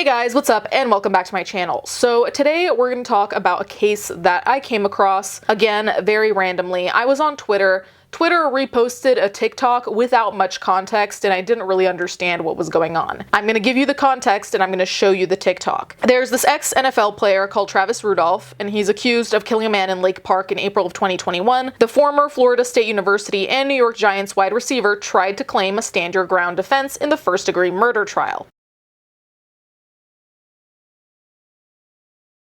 Hey guys, what's up and welcome back to my channel. So today we're going to talk about a case that I came across, again, very randomly. I was on Twitter. Twitter reposted a TikTok without much context and I didn't really understand what was going on. I'm going to give you the context and I'm going to show you the TikTok. There's this ex-NFL player called Travis Rudolph and he's accused of killing a man in Lake Park in April of 2021. The former Florida State University and New York Giants wide receiver tried to claim a stand your ground defense in the first-degree murder trial.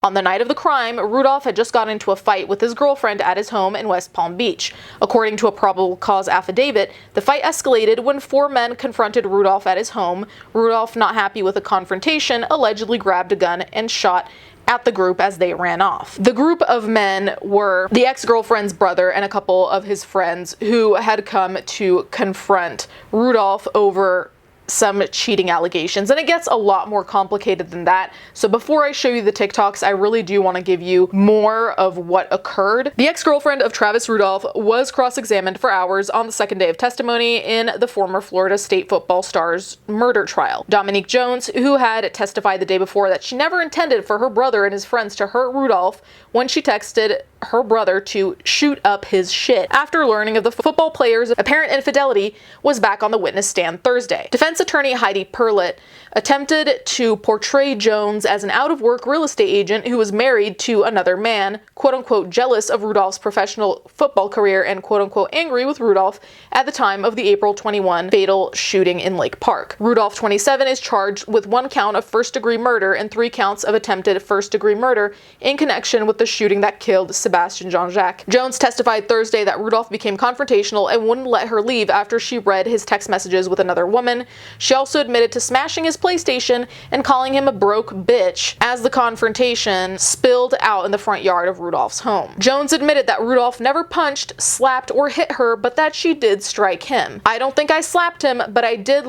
On the night of the crime, Rudolph had just got into a fight with his girlfriend at his home in West Palm Beach. According to a probable cause affidavit, the fight escalated when four men confronted Rudolph at his home. Rudolph, not happy with the confrontation, allegedly grabbed a gun and shot at the group as they ran off. The group of men were the ex-girlfriend's brother and a couple of his friends who had come to confront Rudolph over some cheating allegations, and it gets a lot more complicated than that. So before I show you the TikToks, I really do want to give you more of what occurred. The ex-girlfriend of Travis Rudolph was cross-examined for hours on the second day of testimony in the former Florida State football star's murder trial. Dominique Jones, who had testified the day before that she never intended for her brother and his friends to hurt Rudolph when she texted her brother to shoot up his shit after learning of the football player's apparent infidelity, was back on the witness stand Thursday. Defense attorney Heidi Perlett attempted to portray Jones as an out-of-work real estate agent who was married to another man, quote-unquote jealous of Rudolph's professional football career and quote-unquote angry with Rudolph at the time of the April 21 fatal shooting in Lake Park. Rudolph, 27, is charged with 1 count of first-degree murder and 3 counts of attempted first-degree murder in connection with the shooting that killed Sebastian Jean-Jacques. Jones testified Thursday that Rudolph became confrontational and wouldn't let her leave after she read his text messages with another woman. She also admitted to smashing his PlayStation and calling him a broke bitch as the confrontation spilled out in the front yard of Rudolph's home. Jones admitted that Rudolph never punched, slapped, or hit her, but that she did strike him. "I don't think I slapped him, but I did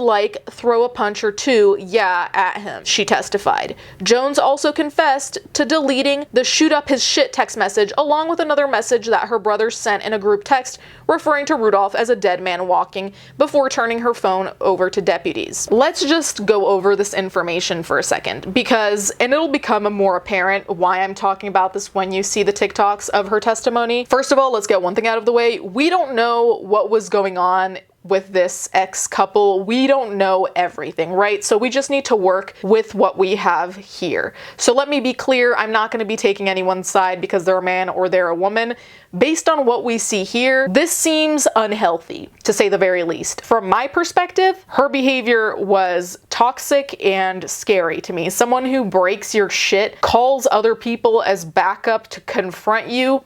throw a punch or two, yeah, at him," she testified. Jones also confessed to deleting the shoot up his shit text message along with another message that her brother sent in a group text referring to Rudolph as a dead man walking before turning her phone over to deputies. Let's just go over this information for a second and it'll become more apparent why I'm talking about this when you see the TikToks of her testimony. First of all, let's get one thing out of the way. We don't know what was going on with this ex-couple. We don't know everything, right? So we just need to work with what we have here. So let me be clear, I'm not going to be taking anyone's side because they're a man or they're a woman. Based on what we see here, this seems unhealthy, to say the very least. From my perspective, her behavior was toxic and scary to me. Someone who breaks your shit, calls other people as backup to confront you,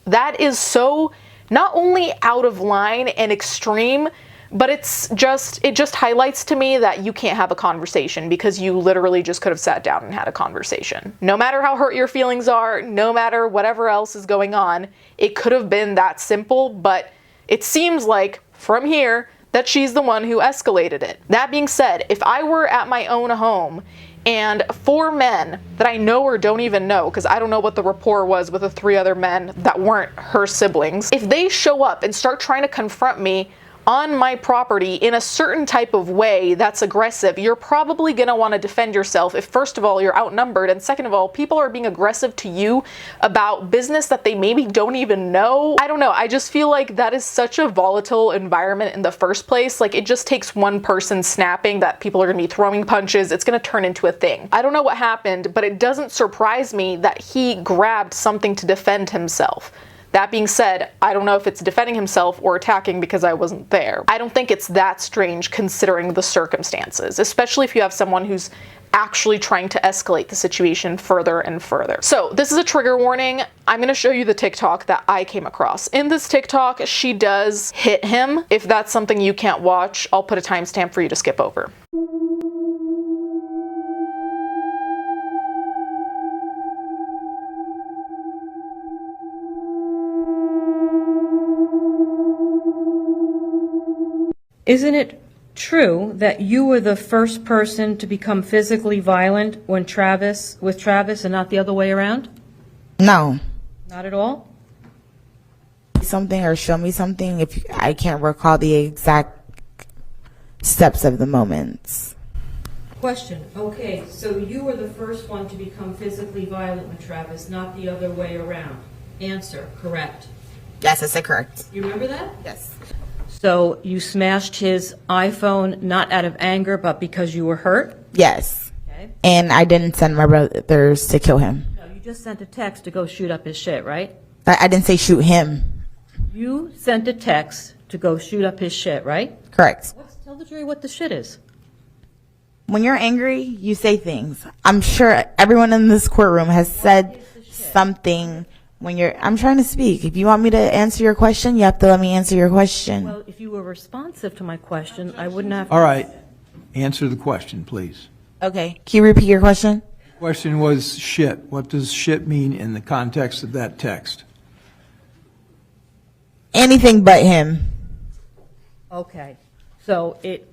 that is so not only out of line and extreme, but it just highlights to me that you can't have a conversation because you literally just could have sat down and had a conversation. No matter how hurt your feelings are, no matter whatever else is going on, it could have been that simple, but it seems like from here that she's the one who escalated it. That being said, if I were at my own home and 4 men that I know or don't even know, because I don't know what the rapport was with the 3 other men that weren't her siblings, if they show up and start trying to confront me on my property in a certain type of way that's aggressive, you're probably gonna want to defend yourself if, first of all, you're outnumbered, and second of all, people are being aggressive to you about business that they maybe don't even know. I don't know, I just feel like that is such a volatile environment in the first place. Like, it just takes one person snapping that people are gonna be throwing punches, it's gonna turn into a thing. I don't know what happened, but it doesn't surprise me that he grabbed something to defend himself. That being said, I don't know if it's defending himself or attacking because I wasn't there. I don't think it's that strange considering the circumstances, especially if you have someone who's actually trying to escalate the situation further and further. So this is a trigger warning. I'm going to show you the TikTok that I came across. In this TikTok, she does hit him. If that's something you can't watch, I'll put a timestamp for you to skip over. Isn't it true that you were the first person to become physically violent with Travis and not the other way around? No. Not at all? Something or show me something if I can't recall the exact steps of the moments. Question, okay, so you were the first one to become physically violent with Travis, not the other way around. Answer, correct. Yes, I said correct. You remember that? Yes. So you smashed his iPhone not out of anger, but because you were hurt? Yes. Okay. And I didn't send my brothers to kill him. No, you just sent a text to go shoot up his shit, right? I didn't say shoot him. You sent a text to go shoot up his shit, right? Correct. Tell the jury what the shit is. When you're angry, you say things. I'm sure everyone in this courtroom has said something when you're, I'm trying to speak. If you want me to answer your question, you have to let me answer your question. Well, if you were responsive to my question, I wouldn't have. All right. Answer the question, please. Okay. Can you repeat your question? Question was shit. What does shit mean in the context of that text? Anything but him. Okay, so it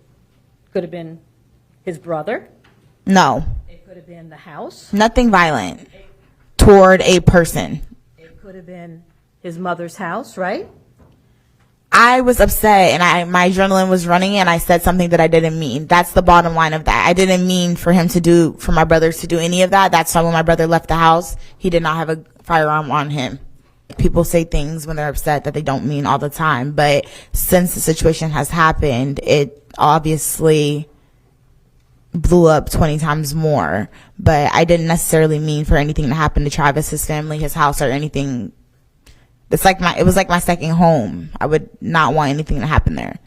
could have been his brother. No. It could have been the house. Nothing violent toward a person. It could have been his mother's house, right? I was upset and my adrenaline was running and I said something that I didn't mean. That's the bottom line of that. I didn't mean for my brothers to do any of that. That's why when my brother left the house, he did not have a firearm on him. People say things when they're upset that they don't mean all the time. But since the situation has happened, it obviously blew up 20 times more. But I didn't necessarily mean for anything to happen to Travis, his family, his house, or anything. It was like my second home. I would not want anything to happen there.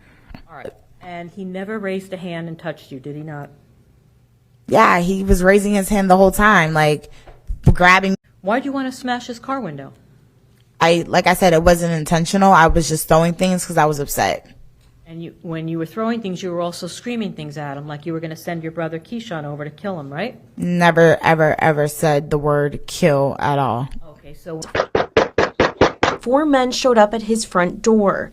All right. And he never raised a hand and touched you, did he not? Yeah, he was raising his hand the whole time, like grabbing. Why'd you want to smash his car window? Like I said, it wasn't intentional. I was just throwing things because I was upset. And when you were throwing things, you were also screaming things at him, like you were going to send your brother Keyshawn over to kill him, right? Never, ever, ever said the word kill at all. Okay, so. 4 men showed up at his front door.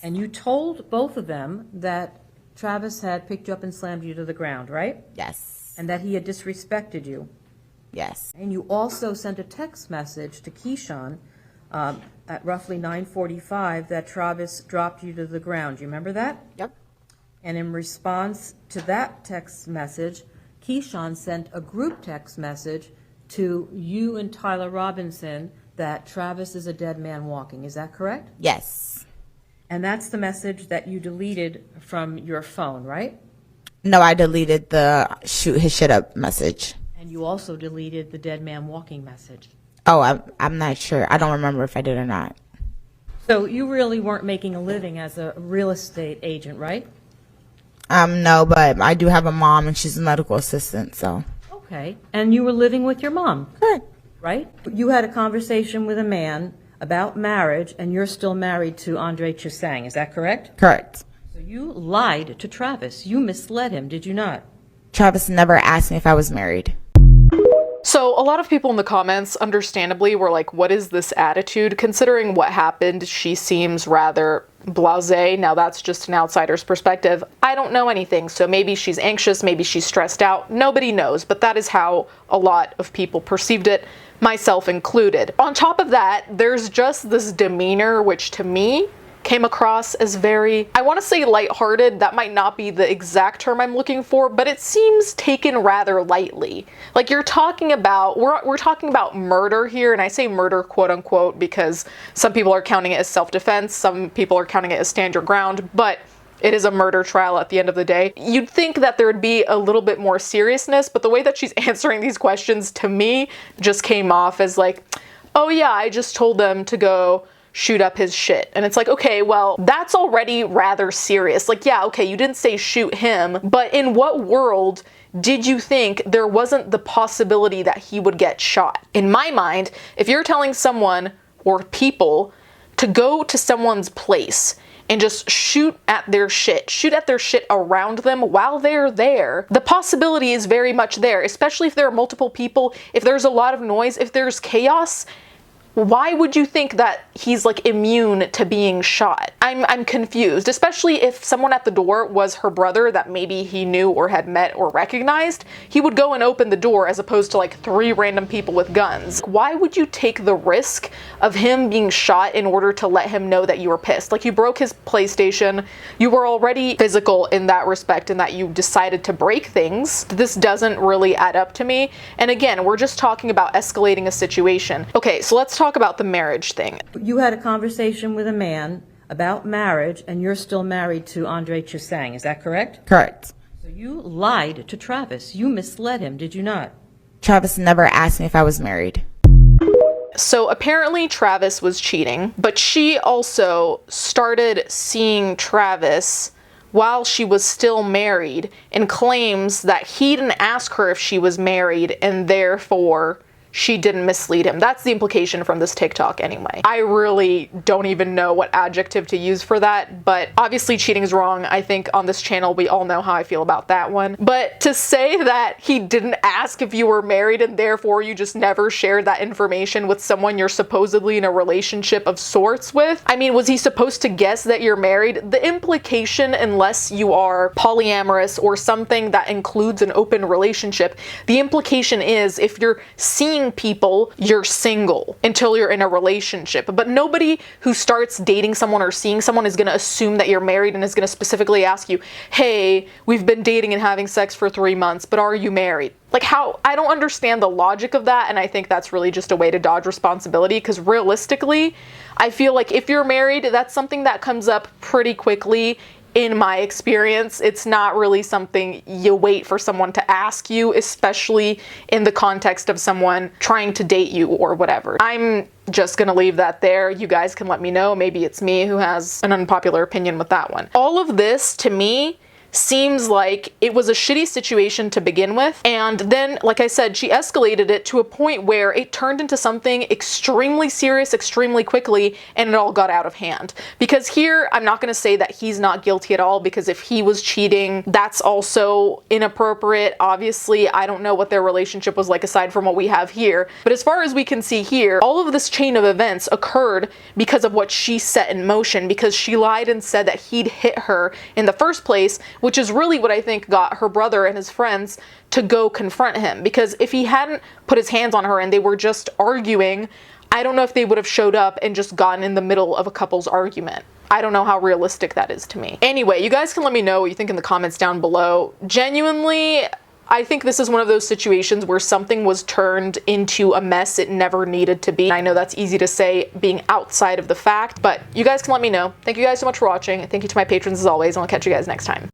And you told both of them that Travis had picked you up and slammed you to the ground, right? Yes. And that he had disrespected you. Yes. And you also sent a text message to Keyshawn at roughly 9:45 that Travis dropped you to the ground. You remember that? Yep. And in response to that text message, Keyshawn sent a group text message to you and Tyler Robinson that Travis is a dead man walking. Is that correct? Yes. And that's the message that you deleted from your phone, right? No, I deleted the shoot his shit up message. And you also deleted the dead man walking message. Oh, I'm not sure. I don't remember if I did or not. So you really weren't making a living as a real estate agent, right? No, but I do have a mom and she's a medical assistant, so. Okay. And you were living with your mom, Correct. right? You had a conversation with a man about marriage, and you're still married to Andre Chusang. Is that correct? Correct. So you lied to Travis. You misled him, did you not? Travis never asked me if I was married. So a lot of people in the comments, understandably, were like, what is this attitude? Considering what happened, she seems rather blasé. Now that's just an outsider's perspective. I don't know anything, so maybe she's anxious, maybe she's stressed out. Nobody knows, but that is how a lot of people perceived it, myself included. On top of that, there's just this demeanor, which to me came across as very, I want to say lighthearted. That might not be the exact term I'm looking for, but it seems taken rather lightly. Like you're talking about, we're talking about murder here, and I say murder quote unquote because some people are counting it as self-defense, some people are counting it as stand your ground, but it is a murder trial at the end of the day. You'd think that there would be a little bit more seriousness, but the way that she's answering these questions to me just came off as like, oh yeah, I just told them to go shoot up his shit. And it's like, okay, well, that's already rather serious. Like, yeah, okay, you didn't say shoot him, but in what world did you think there wasn't the possibility that he would get shot? In my mind, if you're telling someone or people to go to someone's place and just shoot at their shit around them while they're there, the possibility is very much there, especially if there are multiple people, if there's a lot of noise, if there's chaos. why would you think that he's like immune to being shot? I'm confused, especially if someone at the door was her brother that maybe he knew or had met or recognized. He would go and open the door as opposed to like 3 random people with guns. Why would you take the risk of him being shot in order to let him know that you were pissed? Like, you broke his PlayStation, you were already physical in that respect, and that you decided to break things. This doesn't really add up to me. And again, we're just talking about escalating a situation. Okay, so let's talk about the marriage thing. You had a conversation with a man about marriage, and you're still married to Andre Chusang, is that correct? Correct. So you lied to Travis. You misled him, did you not? Travis never asked me if I was married. So apparently Travis was cheating, but she also started seeing Travis while she was still married and claims that he didn't ask her if she was married and therefore she didn't mislead him. That's the implication from this TikTok anyway. I really don't even know what adjective to use for that, but obviously cheating is wrong. I think on this channel we all know how I feel about that one. But to say that he didn't ask if you were married and therefore you just never shared that information with someone you're supposedly in a relationship of sorts with, I mean, was he supposed to guess that you're married? The implication, unless you are polyamorous or something that includes an open relationship, the implication is if you're seeing people, you're single until you're in a relationship. But nobody who starts dating someone or seeing someone is going to assume that you're married and is going to specifically ask you, hey, we've been dating and having sex for 3 months, but are you married? Like, how? I don't understand the logic of that, and I think that's really just a way to dodge responsibility, because realistically, I feel like if you're married, that's something that comes up pretty quickly. In my experience, it's not really something you wait for someone to ask you, especially in the context of someone trying to date you or whatever. I'm just gonna leave that there. You guys can let me know. Maybe it's me who has an unpopular opinion with that one. All of this, to me, seems like it was a shitty situation to begin with, and then, like I said, she escalated it to a point where it turned into something extremely serious extremely quickly, and it all got out of hand. Because here, I'm not going to say that he's not guilty at all, because if he was cheating, that's also inappropriate. Obviously, I don't know what their relationship was like aside from what we have here, but as far as we can see here, all of this chain of events occurred because of what she set in motion, because she lied and said that he'd hit her in the first place, which is really what I think got her brother and his friends to go confront him. Because if he hadn't put his hands on her and they were just arguing, I don't know if they would have showed up and just gotten in the middle of a couple's argument. I don't know how realistic that is to me. Anyway, you guys can let me know what you think in the comments down below. Genuinely, I think this is one of those situations where something was turned into a mess it never needed to be. I know that's easy to say being outside of the fact, but you guys can let me know. Thank you guys so much for watching. Thank you to my patrons as always, and I'll catch you guys next time.